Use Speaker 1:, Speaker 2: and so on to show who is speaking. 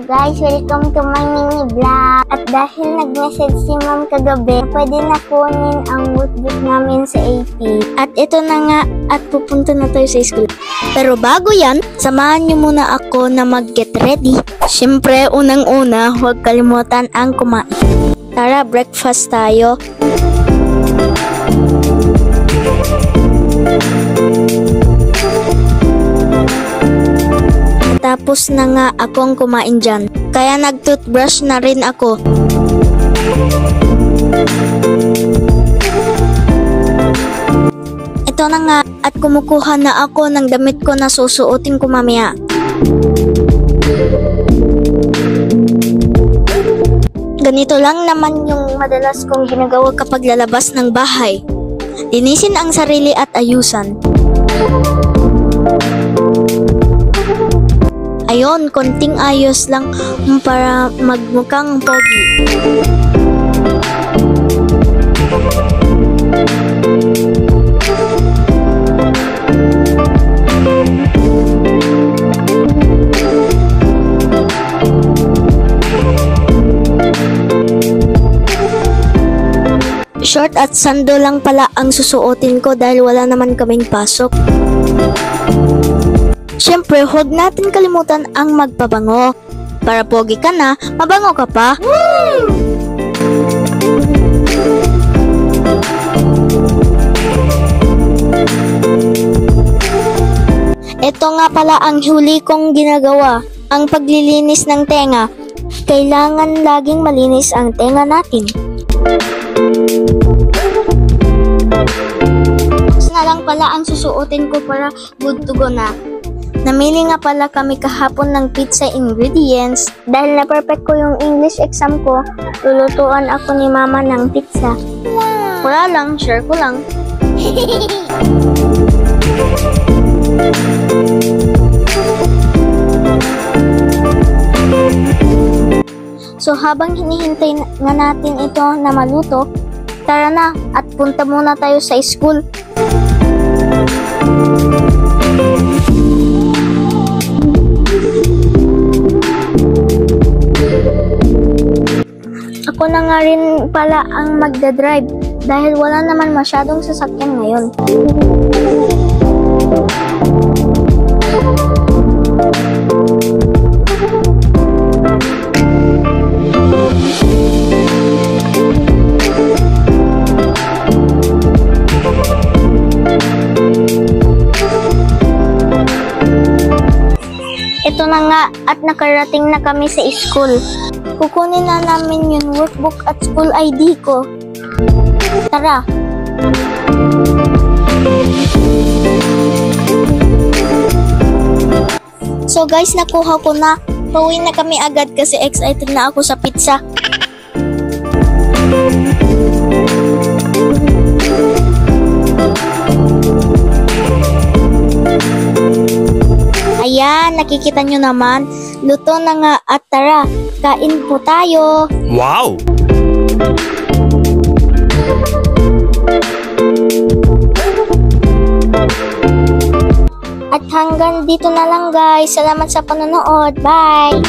Speaker 1: guys, welcome to my mini vlog. At dahil nag-message si mom kagabi, pwede na kunin ang workbook namin sa AP. At ito na nga, at pupunta na tayo sa school. Pero bago yan, samahan niyo muna ako na mag-get ready. Siyempre, unang-una, huwag kalimutan ang kumain. Tara, breakfast tayo. Tapos na nga akong kumain dyan. Kaya nag-toothbrush na rin ako. Ito na nga at kumukuha na ako ng damit ko na susuotin ko mamaya. Ganito lang naman yung madalas kong ginagawa kapag lalabas ng bahay. Linisin ang sarili at ayusan. Ayon, konting ayos lang para magmukhang pogi. Short at sando lang pala ang susuotin ko dahil wala naman kaming pasok. Siyempre, huwag natin kalimutan ang magpabango. Para pogi ka na, mabango ka pa. Ito nga pala ang huli kong ginagawa, ang paglilinis ng tenga. Kailangan laging malinis ang tenga natin. Tapos na lang pala ang susuotin ko para good to go na. Namili nga pala kami kahapon ng pizza ingredients. Dahil na-perfect ko yung English exam ko, lulutuan ako ni mama ng pizza. Wow. Wala lang, share ko lang. So habang hinihintay nga natin ito na maluto, tara na at punta muna tayo sa school. Ako na nga rin pala ang magdadrive dahil wala naman masyadong sasakyan ngayon. Ito na nga at nakarating na kami sa school. Kukunin na namin yung workbook at school ID ko. Tara! So guys, nakuha ko na. Pauwi na kami agad kasi excited na ako sa pizza. Ayan, nakikita nyo naman. Luto na nga at tara, kain po tayo.
Speaker 2: Wow!
Speaker 1: At hanggang dito na lang guys. Salamat sa panonood. Bye!